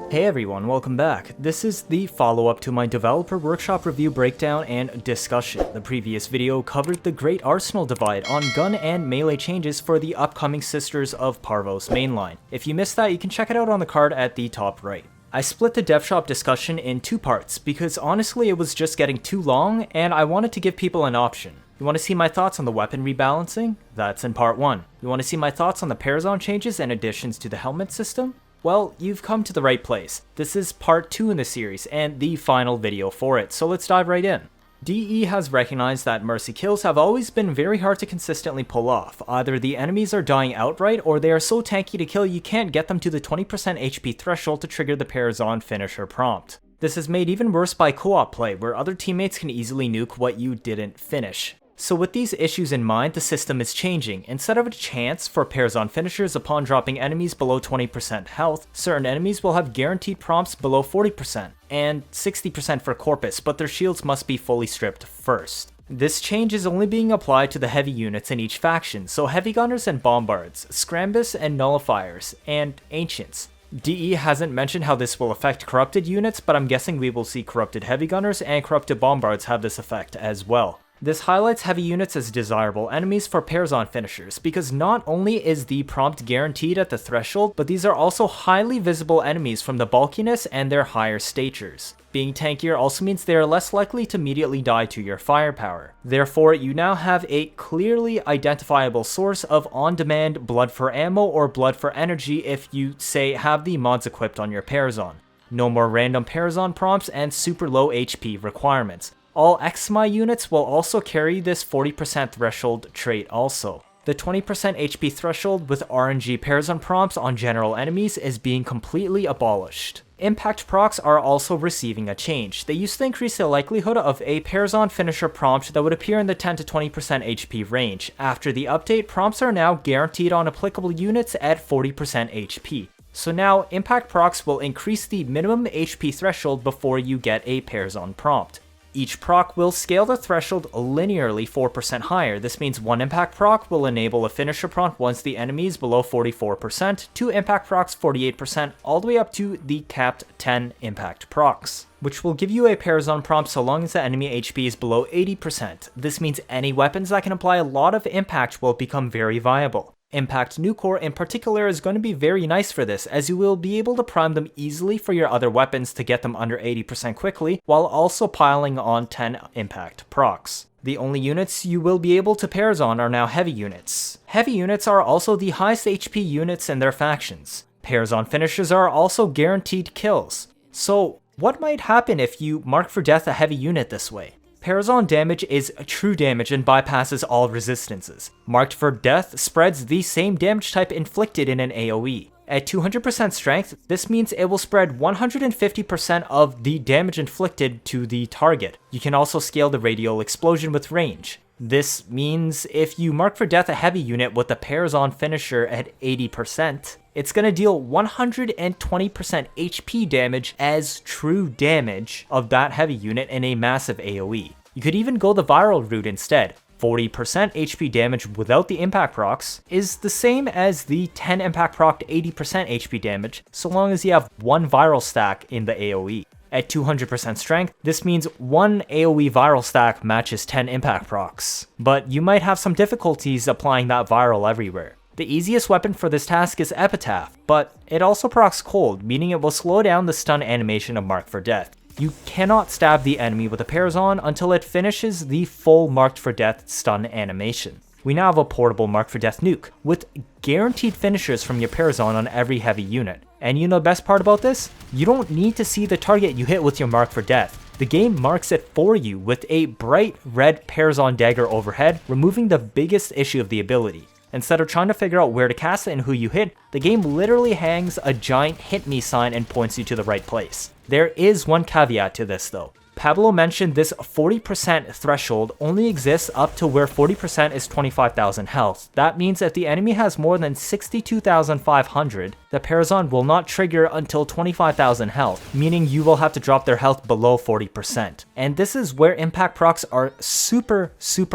Hey everyone, welcome back. This is the follow-up to my developer workshop review breakdown and discussion. The previous video covered the Great Arsenal divide on gun and melee changes for the upcoming Sisters of Parvos mainline. If you missed that, you can check it out on the card at the top right. I split the dev shop discussion in two parts because honestly it was just getting too long and I wanted to give people an option. You want to see my thoughts on the weapon rebalancing? That's in part 1. You want to see my thoughts on the Parazon changes and additions to the Helminth system? Well, you've come to the right place. This is part 2 in the series and the final video for it, so let's dive right in. DE has recognized that mercy kills have always been very hard to consistently pull off. Either the enemies are dying outright or they are so tanky to kill you can't get them to the 20% HP threshold to trigger the Parazon finisher prompt. This is made even worse by co-op play, where other teammates can easily nuke what you didn't finish. So with these issues in mind, the system is changing. Instead of a chance for Parazon finishers upon dropping enemies below 20% health, certain enemies will have guaranteed prompts below 40%, and 60% for Corpus, but their shields must be fully stripped first. This change is only being applied to the heavy units in each faction, so heavy gunners and bombards, scrambists and nullifiers, and ancients. DE hasn't mentioned how this will affect corrupted units, but I'm guessing we will see corrupted heavy gunners and corrupted bombards have this effect as well. This highlights heavy units as desirable enemies for Parazon finishers, because not only is the prompt guaranteed at the threshold, but these are also highly visible enemies from the bulkiness and their higher statures. Being tankier also means they are less likely to immediately die to your firepower. Therefore, you now have a clearly identifiable source of on-demand blood for ammo or blood for energy if you, say, have the mods equipped on your Parazon. No more random Parazon prompts and super low HP requirements. All XMI units will also carry this 40% threshold trait also. The 20% HP threshold with RNG Parazon prompts on general enemies is being completely abolished. Impact procs are also receiving a change. They used to increase the likelihood of a Parazon finisher prompt that would appear in the 10 to 20% HP range. After the update, prompts are now guaranteed on applicable units at 40% HP. So now, impact procs will increase the minimum HP threshold before you get a Parazon prompt. Each proc will scale the threshold linearly 4% higher. This means one impact proc will enable a finisher prompt once the enemy is below 44%, 2 impact procs 48%, all the way up to the capped 10 impact procs, which will give you a Parazon prompt so long as the enemy HP is below 80%. This means any weapons that can apply a lot of impact will become very viable. Impact Nuke in particular is going to be very nice for this, as you will be able to prime them easily for your other weapons to get them under 80% quickly, while also piling on 10 impact procs. The only units you will be able to Parazon are now heavy units. Heavy units are also the highest HP units in their factions. Parazon finishers are also guaranteed kills. So what might happen if you mark for death a heavy unit this way? Parazon damage is true damage and bypasses all resistances. Marked for death spreads the same damage type inflicted in an AoE. At 200% strength, this means it will spread 150% of the damage inflicted to the target. You can also scale the radial explosion with range. This means if you mark for death a heavy unit with the Parazon finisher at 80%, it's going to deal 120% HP damage as true damage of that heavy unit in a massive AoE. You could even go the viral route instead. 40% HP damage without the impact procs is the same as the 10 impact proc 80% HP damage, so long as you have one viral stack in the AoE. At 200% strength, this means one AoE viral stack matches 10 impact procs, but you might have some difficulties applying that viral everywhere. The easiest weapon for this task is Epitaph, but it also procs cold, meaning it will slow down the stun animation of Mark for Death. You cannot stab the enemy with a Parazon until it finishes the full Marked for Death stun animation. We now have a portable Mark for Death nuke, with guaranteed finishers from your Parazon on every heavy unit. And you know the best part about this? You don't need to see the target you hit with your Mark for Death. The game marks it for you with a bright red Parazon dagger overhead, removing the biggest issue of the ability. Instead of trying to figure out where to cast it and who you hit, the game literally hangs a giant hit me sign and points you to the right place. There is one caveat to this though. Pablo mentioned this 40% threshold only exists up to where 40% is 25,000 health. That means if the enemy has more than 62,500, the Parazon will not trigger until 25,000 health, meaning you will have to drop their health below 40%. And this is where impact procs are super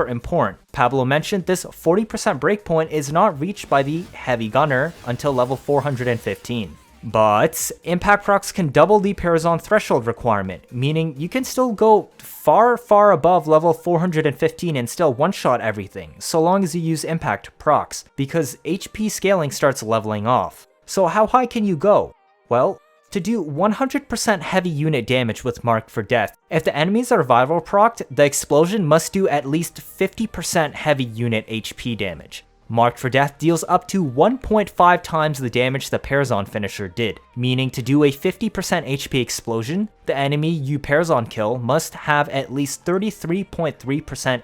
important. Pablo mentioned this 40% breakpoint is not reached by the heavy gunner until level 415. But impact procs can double the Parazon threshold requirement, meaning you can still go far above level 415 and still one-shot everything, so long as you use impact procs, because HP scaling starts leveling off. So how high can you go? Well, to do 100% heavy unit damage with Mark for Death, if the enemies are viral procced, the explosion must do at least 50% heavy unit HP damage. Marked for Death deals up to 1.5 times the damage the Parazon finisher did, meaning to do a 50% HP explosion, the enemy you Parazon kill must have at least 33.3%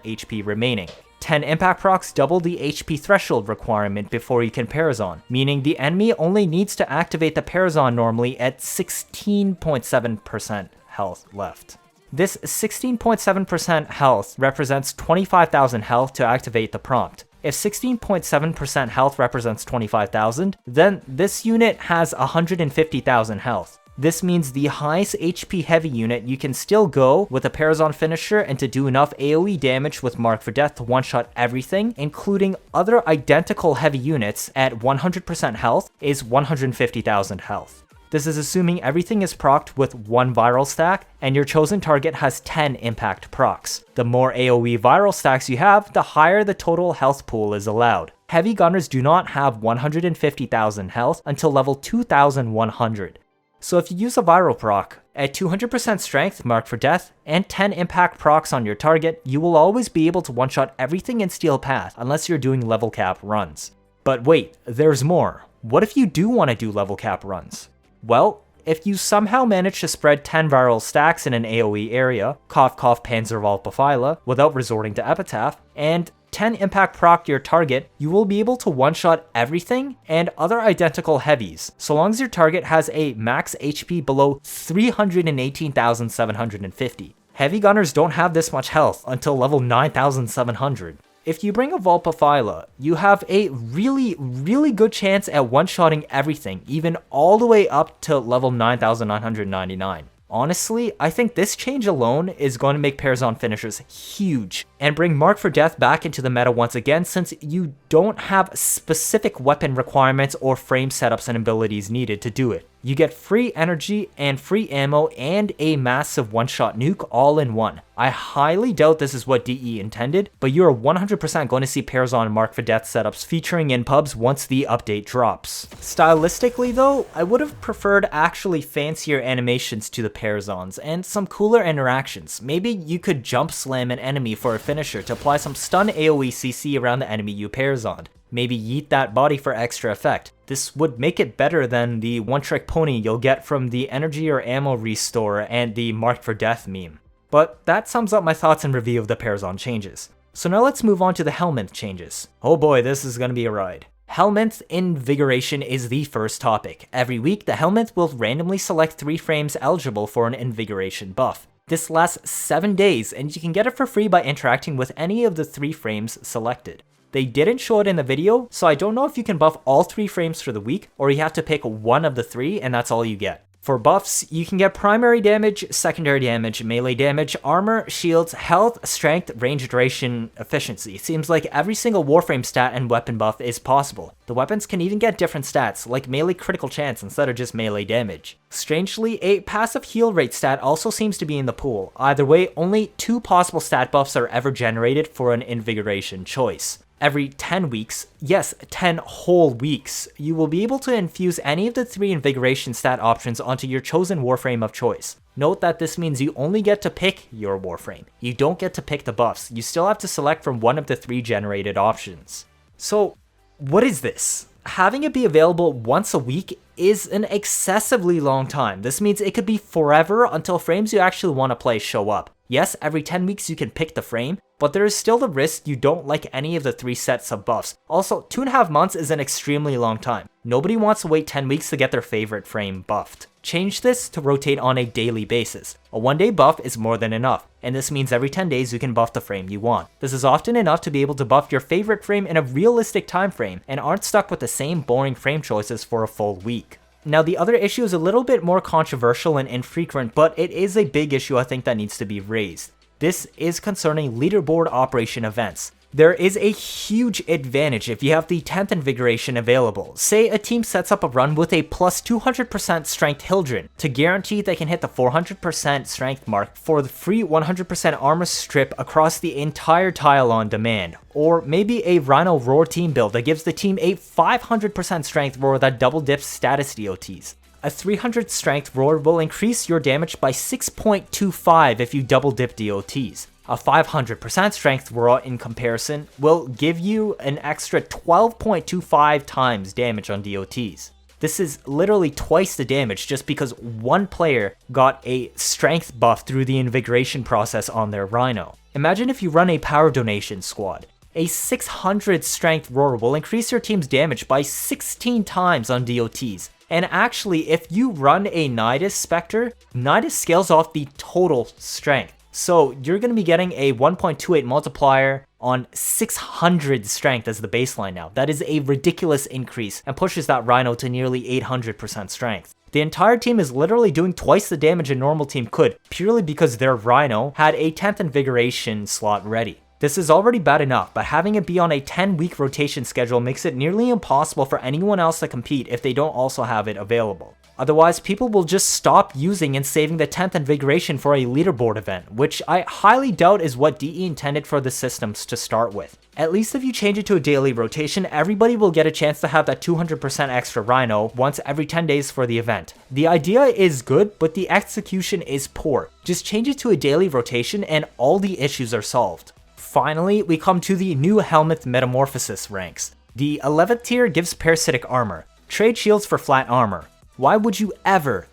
HP remaining. 10 impact procs double the HP threshold requirement before you can Parazon, meaning the enemy only needs to activate the Parazon normally at 16.7% health left. This 16.7% health represents 25,000 health to activate the prompt. If 16.7% health represents 25,000, then this unit has 150,000 health. This means the highest HP heavy unit you can still go with a Parazon finisher and to do enough AoE damage with Mark for Death to one-shot everything, including other identical heavy units at 100% health, is 150,000 health. This is assuming everything is procced with one viral stack, and your chosen target has 10 impact procs. The more AoE viral stacks you have, the higher the total health pool is allowed. Heavy gunners do not have 150,000 health until level 2100. So if you use a viral proc, at 200% strength, Mark for Death, and 10 impact procs on your target, you will always be able to one-shot everything in Steel Path unless you're doing level cap runs. But wait, there's more. What if you do want to do level cap runs? Well, if you somehow manage to spread 10 viral stacks in an AoE area, cough cough Panzerwaldbefehle, without resorting to Epitaph, and 10 impact proc your target, you will be able to one-shot everything and other identical heavies, so long as your target has a max HP below 318,750. Heavy gunners don't have this much health until level 9,700. If you bring a Waldbefehle, you have a really good chance at one-shotting everything, even all the way up to level 9,999. Honestly, I think this change alone is going to make Parazon finishers huge, and bring Mark for Death back into the meta once again, since you don't have specific weapon requirements or frame setups and abilities needed to do it. You get free energy and free ammo and a massive one-shot nuke all in one. I highly doubt this is what DE intended, but you're 100% going to see Parazon Mark for Death setups featuring in pubs once the update drops. Stylistically though, I would have preferred actually fancier animations to the Parazons and some cooler interactions. Maybe you could jump slam an enemy for a finisher to apply some stun AoE CC around the enemy you Parazoned. Maybe yeet that body for extra effect. This would make it better than the one-trick pony you'll get from the energy or ammo restore and the Mark for Death meme. But that sums up my thoughts and review of the Parazon changes. So now let's move on to the Helminth changes. Oh boy, this is gonna be a ride. Helminth Invigoration is the first topic. Every week, the Helminth will randomly select 3 frames eligible for an Invigoration buff. This lasts 7 days, and you can get it for free by interacting with any of the 3 frames selected. They didn't show it in the video, so I don't know if you can buff all 3 frames for the week, or you have to pick one of the 3 and that's all you get. For buffs, you can get primary damage, secondary damage, melee damage, armor, shields, health, strength, range duration, efficiency. It seems like every single Warframe stat and weapon buff is possible. The weapons can even get different stats, like melee critical chance instead of just melee damage. Strangely, a passive heal rate stat also seems to be in the pool. Either way, only 2 possible stat buffs are ever generated for an Invigoration choice. Every 10 weeks, yes, 10 whole weeks, you will be able to infuse any of the 3 Invigoration stat options onto your chosen Warframe of choice. Note that this means you only get to pick your Warframe. You don't get to pick the buffs, you still have to select from one of the 3 generated options. So, what is this? Having it be available once a week is an excessively long time. This means it could be forever until frames you actually want to play show up. Yes, every 10 weeks you can pick the frame, but there is still the risk you don't like any of the 3 sets of buffs. Also, 2.5 months is an extremely long time. Nobody wants to wait 10 weeks to get their favorite frame buffed. Change this to rotate on a daily basis. A 1-day buff is more than enough, and this means every 10 days you can buff the frame you want. This is often enough to be able to buff your favorite frame in a realistic time frame, and aren't stuck with the same boring frame choices for a full week. Now, the other issue is a little bit more controversial and infrequent, but it is a big issue I think that needs to be raised. This is concerning leaderboard operation events. There is a huge advantage if you have the 10th Invigoration available. Say a team sets up a run with a plus 200% strength Hildren to guarantee they can hit the 400% strength mark for the free 100% armor strip across the entire tile on demand. Or maybe a Rhino Roar team build that gives the team a 500% strength roar that double dips status DOTs. A 300 strength roar will increase your damage by 6.25 if you double dip DOTs. A 500% strength roar in comparison will give you an extra 12.25 times damage on DOTs. This is literally twice the damage just because one player got a strength buff through the invigoration process on their Rhino. Imagine if you run a power donation squad. A 600 strength roar will increase your team's damage by 16 times on DOTs. And actually, if you run a Nidus Spectre, Nidus scales off the total strength. So you're going to be getting a 1.28 multiplier on 600 strength as the baseline now. That is a ridiculous increase and pushes that Rhino to nearly 800% strength. The entire team is literally doing twice the damage a normal team could, purely because their Rhino had a 10th Invigoration slot ready. This is already bad enough, but having it be on a 10-week rotation schedule makes it nearly impossible for anyone else to compete if they don't also have it available. Otherwise, people will just stop using and saving the 10th Invigoration for a leaderboard event, which I highly doubt is what DE intended for the systems to start with. At least if you change it to a daily rotation, everybody will get a chance to have that 200% extra Rhino once every 10 days for the event. The idea is good, but the execution is poor. Just change it to a daily rotation and all the issues are solved. Finally, we come to the new Helminth Metamorphosis ranks. The 11th tier gives Parasitic Armor. Trade shields for flat armor. Why would you ever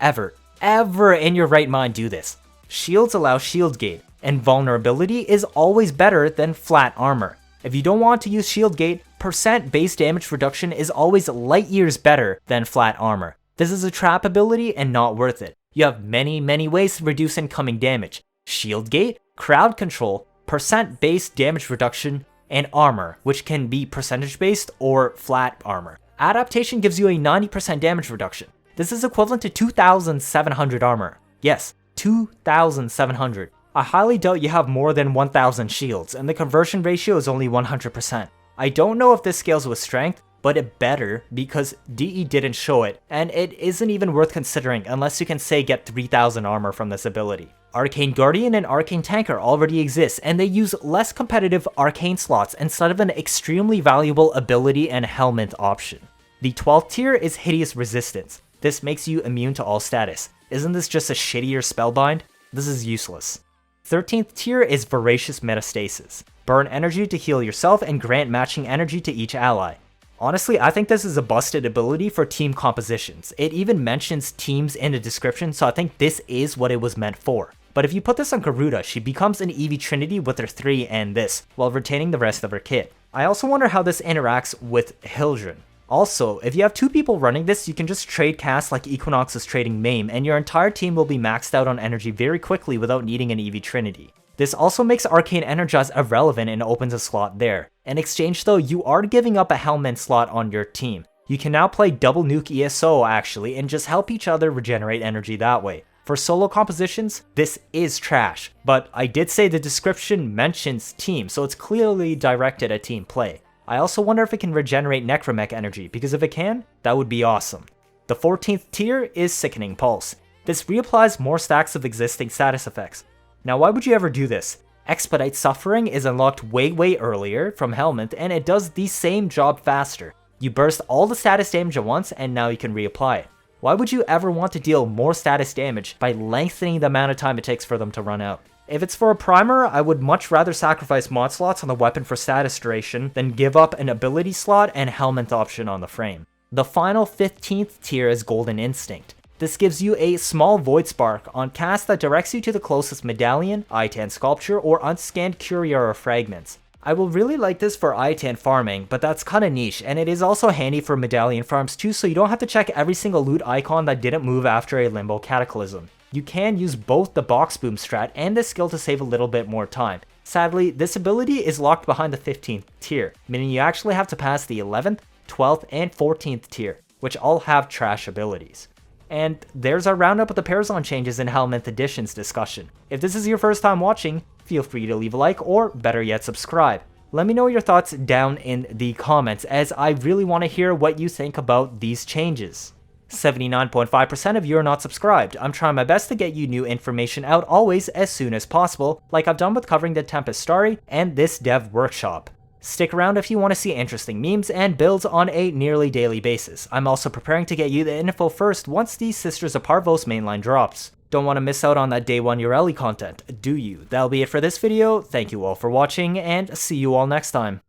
in your right mind do this? Shields allow shield gate, and vulnerability is always better than flat armor. If you don't want to use shield gate, percent base damage reduction is always light years better than flat armor. This is a trap ability and not worth it. You have many ways to reduce incoming damage. Shield gate, crowd control, percent base damage reduction, and armor, which can be percentage based or flat armor. Adaptation gives you a 90% damage reduction. This is equivalent to 2,700 armor. Yes, 2,700. I highly doubt you have more than 1,000 shields, and the conversion ratio is only 100%. I don't know if this scales with strength, but it better because DE didn't show it, and it isn't even worth considering unless you can say get 3,000 armor from this ability. Arcane Guardian and Arcane Tanker already exist, and they use less competitive Arcane slots instead of an extremely valuable ability and Helminth option. The 12th tier is Hideous Resistance. This makes you immune to all status. Isn't this just a shittier spellbind? This is useless. 13th tier is Voracious Metastasis. Burn energy to heal yourself and grant matching energy to each ally. Honestly, I think this is a busted ability for team compositions. It even mentions teams in the description, so I think this is what it was meant for. But if you put this on Garuda, she becomes an EV Trinity with her 3 and this, while retaining the rest of her kit. I also wonder how this interacts with Hildren. Also, if you have 2 people running this, you can just trade cast like Equinox is trading Maim, and your entire team will be maxed out on energy very quickly without needing an EV Trinity. This also makes Arcane Energize irrelevant and opens a slot there. In exchange though, you are giving up a Helminth slot on your team. You can now play double nuke ESO actually, and just help each other regenerate energy that way. For solo compositions, this is trash, but I did say the description mentions team, so it's clearly directed at team play. I also wonder if it can regenerate Necromech energy, because if it can, that would be awesome. The 14th tier is Sickening Pulse. This reapplies more stacks of existing status effects. Now why would you ever do this? Expedite Suffering is unlocked way earlier from Helminth, and it does the same job faster. You burst all the status damage at once, and now you can reapply it. Why would you ever want to deal more status damage by lengthening the amount of time it takes for them to run out? If it's for a primer, I would much rather sacrifice mod slots on the weapon for status duration than give up an ability slot and Helminth option on the frame. The final 15th tier is Golden Instinct. This gives you a small Void Spark on cast that directs you to the closest Medallion, Itan Sculpture, or unscanned Curia or Fragments. I will really like this for Itan farming, but that's kinda niche, and it is also handy for Medallion farms too, so you don't have to check every single loot icon that didn't move after a Limbo Cataclysm. You can use both the Box Boom strat and this skill to save a little bit more time. Sadly, this ability is locked behind the 15th tier, meaning you actually have to pass the 11th, 12th, and 14th tier, which all have trash abilities. And there's our roundup of the Parazon changes in Helminth Editions discussion. If this is your first time watching, feel free to leave a like or, better yet, subscribe. Let me know your thoughts down in the comments, as I really want to hear what you think about these changes. 79.5% of you are not subscribed. I'm trying my best to get you new information out always as soon as possible, like I've done with covering the Tempest Starry and this dev workshop. Stick around if you want to see interesting memes and builds on a nearly daily basis. I'm also preparing to get you the info first once the Sisters of Parvos mainline drops. Don't want to miss out on that day 1 Ureli content, do you? That'll be it for this video. Thank you all for watching, and see you all next time.